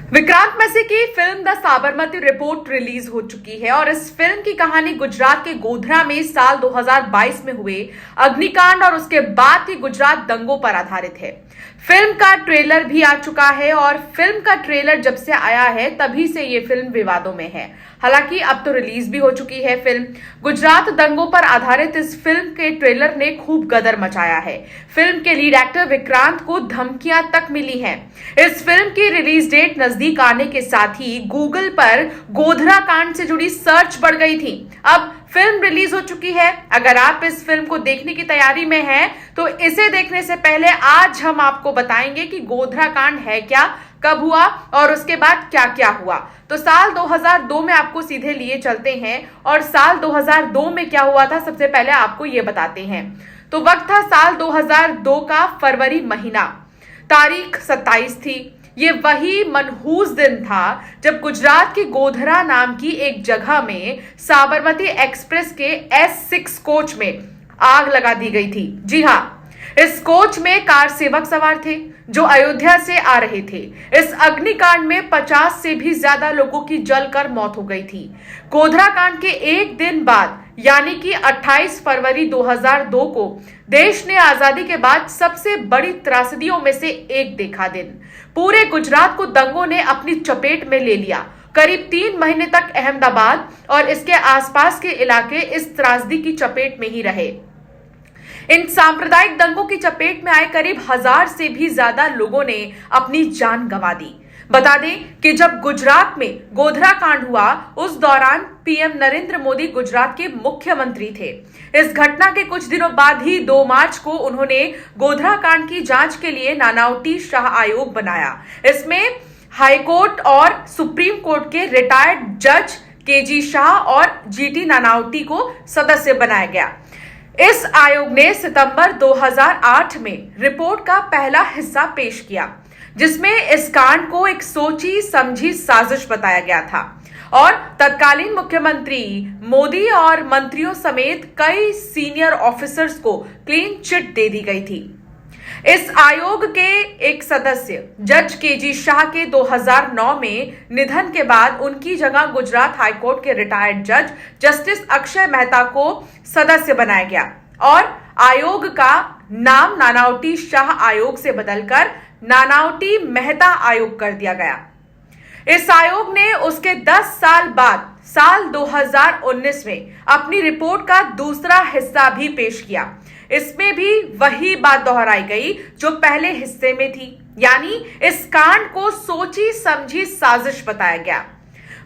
विक्रांत मैसी की film the Sabarmati report release हो चुकी है और इस फिल्म की कहानी गुजरात के गोधरा में साल 2022 में हुए अग्निकांड और उसके बाद के गुजरात दंगों पर आधारित है। फिल्म का ट्रेलर भी आ चुका है और फिल्म का ट्रेलर जब से आया है तभी से ये फिल्म विवादों में है। हालांकि अब तो रिलीज भी हो चुकी है फिल्म। गुजरात दंगों पर आधारित इस फिल्म के ट्रेलर ने खूब गदर मचाया है। फिल्म के लीड एक्टर विक्रांत को धमकियां तक मिली हैं। इस फिल्म की रिलीज डेट नजदीक आने के साथ ही गूगल पर गोधरा कांड से जुड़ी सर्च बढ़ गई थी। अब फिल्म रिलीज हो चुकी है। अगर आप इस फिल्म को देखने की तैयारी में हैं, तो इसे देखने से पहले आज हम आपको बताएंगे कि गोधरा कांड है क्या, कब हुआ और उसके बाद क्या क्या हुआ। तो साल 2002 में आपको सीधे लिए चलते हैं और साल 2002 में क्या हुआ था सबसे पहले आपको ये बताते हैं। तो वक्त था साल 2002 का फरवरी महीना, तारीख 27 थी। ये वही मनहूस दिन था जब गुजरात के गोधरा नाम की एक जगह में साबरमती एक्सप्रेस के S6 कोच में आग लगा दी गई थी। जी हां, इस कोच में कार सेवक सवार थे जो अयोध्या से आ रहे थे। इस अग्निकांड में 50 से भी ज्यादा लोगों की जलकर मौत हो गई थी। गोधरा कांड के एक दिन बाद यानी कि 28 फरवरी 2002 को देश ने आजादी के बाद सबसे बड़ी त्रासदियों में से एक देखा दिन। पूरे गुजरात को दंगों ने अपनी चपेट में ले लिया। करीब 3 महीने तक अहमदाबाद और इसके आसपास के इलाके इस त्रासदी की चपेट में ही रहे। इन सांप्रदायिक दंगों की चपेट में आए करीब 1000 से भी ज्यादा लोगों ने अपनी जान गंवा दी। बता दें कि जब गुजरात में गोधरा कांड हुआ उस दौरान पीएम नरेंद्र मोदी गुजरात के मुख्यमंत्री थे। इस घटना के कुछ दिनों बाद ही 2 मार्च को उन्होंने गोधरा कांड की जांच के लिए नानावटी शाह आयोग बनाया। इसमें हाईकोर्ट और सुप्रीम कोर्ट के रिटायर्ड जज केजी शाह और जीटी नानावटी को सदस्य बनाया गया। इस आयोग ने सितंबर 2008 में रिपोर्ट का पहला हिस्सा पेश किया, जिसमें इस कांड को एक सोची समझी साजिश बताया गया था और तत्कालीन मुख्यमंत्री मोदी और मंत्रियों समेत कई सीनियर ऑफिसर्स को क्लीन चिट दे दी गई थी। इस आयोग के एक सदस्य जज केजी शाह के 2009 में निधन के बाद उनकी जगह गुजरात हाईकोर्ट के रिटायर्ड जज जस्टिस अक्षय मेहता को सदस्य बनाया गया और आयोग का नाम नानावटी शाह आयोग से बदलकर नानावटी मेहता आयोग कर दिया गया। इस आयोग ने उसके 10 साल बाद साल 2019 में अपनी रिपोर्ट का दूसरा हिस्सा भी पेश किया। इसमें भी वही बात दोहराई गई जो पहले हिस्से में थी, यानी इस कांड को सोची समझी साजिश बताया गया।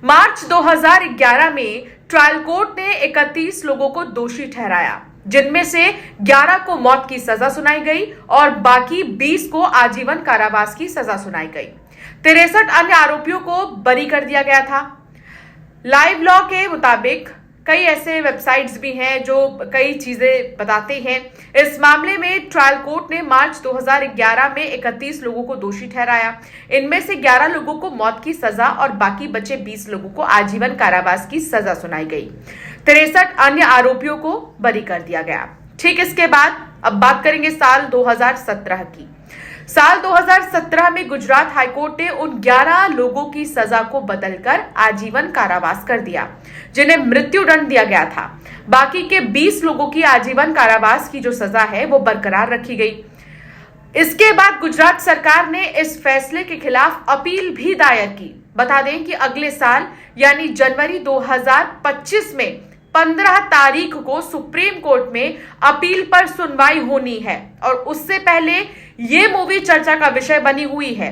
मार्च 2011 में ट्रायल कोर्ट ने 31 लोगों को दोषी ठहराया, जिनमें से 11 को मौत की सजा सुनाई गई और बाकी 20 को आजीवन कारावास की सजा सुनाई गई। 63 अन्य आरोपियों को बरी कर दिया गया था। लाइव लॉ के मुताबिक कई ऐसे वेबसाइट्स भी हैं जो कई चीजें बताते हैं। इस मामले में ट्रायल कोर्ट ने मार्च 2011 में 31 लोगों को दोषी ठहराया। इनमें से 11 लोगों को मौत की सजा और बाकी बचे 20 लोगों को आजीवन कारावास की सजा सुनाई गई। 63 अन्य आरोपियों को बरी कर दिया गया। ठीक इसके बाद अब बात करेंगे साल 2017 की। साल 2017 में गुजरात हाईकोर्ट ने उन 11 लोगों की सजा को बदलकर आजीवन कारावास कर दिया, जिन्हें मृत्युदंड दिया गया था। बाकी के 20 लोगों की आजीवन कारावास की जो सजा है वो बरकरार रखी गई। इसके बाद गुजरात सरकार ने इस फैसले के खिलाफ अपील भी दायर की। बता दें कि अगले साल यानी जनवरी 2025 में 15 तारीख को सुप्रीम कोर्ट में अपील पर सुनवाई होनी है और उससे पहले ये मूवी चर्चा का विषय बनी हुई है।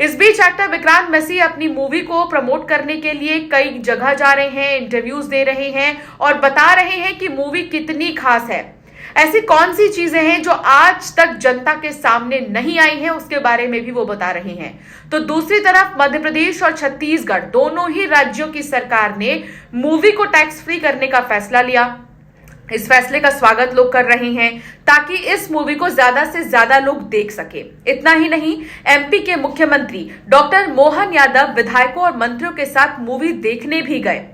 इस बीच एक्टर विक्रांत मैसी अपनी मूवी को प्रमोट करने के लिए कई जगह जा रहे हैं, इंटरव्यूज दे रहे हैं और बता रहे हैं कि मूवी कितनी खास है। ऐसी कौन सी चीजें हैं जो आज तक जनता के सामने नहीं आई हैं, उसके बारे में भी वो बता रहे हैं। तो दूसरी तरफ मध्य प्रदेश और छत्तीसगढ़ दोनों ही राज्यों की सरकार ने मूवी को टैक्स फ्री करने का फैसला लिया। इस फैसले का स्वागत लोग कर रहे हैं ताकि इस मूवी को ज्यादा से ज्यादा लोग देख सके। इतना ही नहीं, एमपी के मुख्यमंत्री डॉक्टर मोहन यादव विधायकों और मंत्रियों के साथ मूवी देखने भी गए।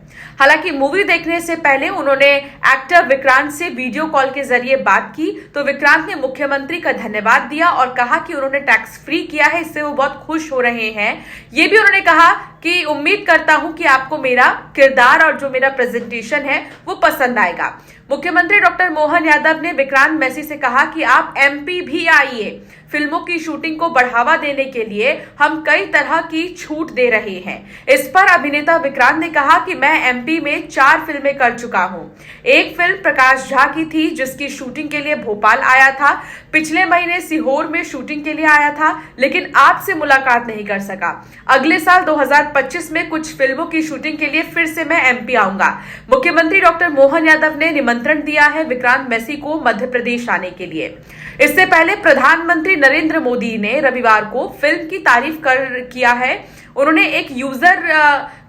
हालांकि मूवी देखने से पहले उन्होंने एक्टर विक्रांत से वीडियो कॉल के जरिए बात की, तो विक्रांत ने मुख्यमंत्री का धन्यवाद दिया और कहा कि उन्होंने टैक्स फ्री किया है, इससे वो बहुत खुश हो रहे हैं। ये भी उन्होंने कहा कि उम्मीद करता हूं कि आपको मेरा किरदार और जो मेरा प्रेजेंटेशन है वो पसंद आएगा। मुख्यमंत्री डॉक्टर मोहन यादव ने विक्रांत मैसी से कहा कि आप एमपी भी आइए, फिल्मों की शूटिंग को बढ़ावा देने के लिए हम कई तरह की छूट दे रहे हैं। इस पर अभिनेता विक्रांत ने कहा कि मैं एमपी में 4 फिल्में कर चुका हूं। एक फिल्म प्रकाश झा की थी जिसकी शूटिंग के लिए भोपाल आया था, पिछले महीने सीहोर में शूटिंग के लिए आया था, लेकिन आपसे मुलाकात नहीं कर सका। अगले साल 2025 में कुछ फिल्मों की शूटिंग के लिए फिर से मैं एमपी आऊंगा। मुख्यमंत्री डॉक्टर मोहन यादव ने निमंत्रण दिया है विक्रांत मैसी को मध्य प्रदेश आने के लिए। इससे पहले प्रधानमंत्री नरेंद्र मोदी ने रविवार को फिल्म की तारीफ किया है। उन्होंने एक यूजर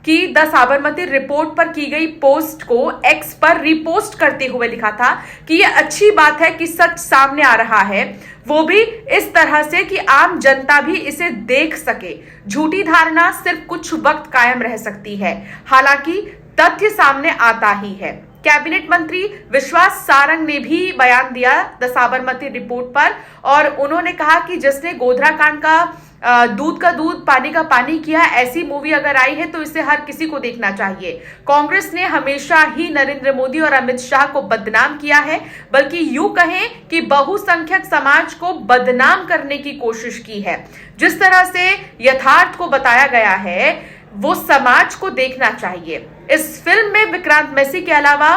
की द साबरमती रिपोर्ट पर की गई पोस्ट को एक्स पर रिपोस्ट करते हुए लिखा था कि यह अच्छी बात है कि सच सामने आ रहा है, वो भी इस तरह से कि आम जनता भी इसे देख सके। झूठी धारणा सिर्फ कुछ वक्त कायम रह सकती है, हालांकि तथ्य सामने आता ही है। कैबिनेट मंत्री विश्वास सारंग ने भी बयान दिया द साबरमती रिपोर्ट पर और उन्होंने कहा कि जिसने गोधरा कांड का दूध का दूध पानी का पानी किया, ऐसी मूवी अगर आई है तो इसे हर किसी को देखना चाहिए। कांग्रेस ने हमेशा ही नरेंद्र मोदी और अमित शाह को बदनाम किया है, बल्कि यूं कहें कि बहुसंख्यक समाज को बदनाम करने की कोशिश की है। जिस तरह से यथार्थ को बताया गया है वो समाज को देखना चाहिए। इस फिल्म में विक्रांत मैसी के अलावा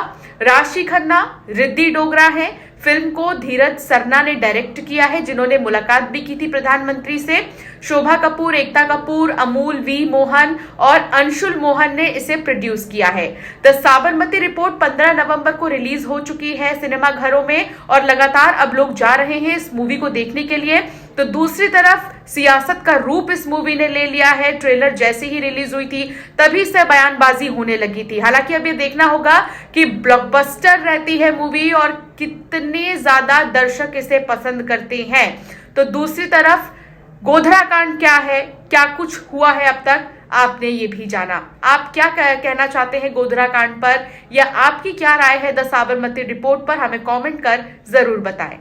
राशि खन्ना, रिद्धि डोगरा है। फिल्म को धीरज सरना ने डायरेक्ट किया है, जिन्होंने मुलाकात भी की थी प्रधानमंत्री से। शोभा कपूर, एकता कपूर, अमूल वी मोहन और अंशुल मोहन ने इसे प्रोड्यूस किया है। द साबरमती रिपोर्ट 15 नवंबर को रिलीज हो चुकी है सिनेमा घरों में और लगातार अब लोग जा रहे हैं इस मूवी को देखने के लिए। तो दूसरी तरफ सियासत का रूप इस मूवी ने ले लिया है। ट्रेलर जैसे ही रिलीज हुई थी तभी से बयानबाजी होने लगी थी। हालांकि अब ये देखना होगा कि ब्लॉकबस्टर रहती है मूवी और कितने ज्यादा दर्शक इसे पसंद करते हैं। तो दूसरी तरफ गोधरा कांड क्या है, क्या कुछ हुआ है अब तक, आपने ये भी जाना। आप क्या कहना चाहते हैं गोधरा कांड पर, या आपकी क्या राय है द साबरमती रिपोर्ट पर, हमें कमेंट कर जरूर बताएं।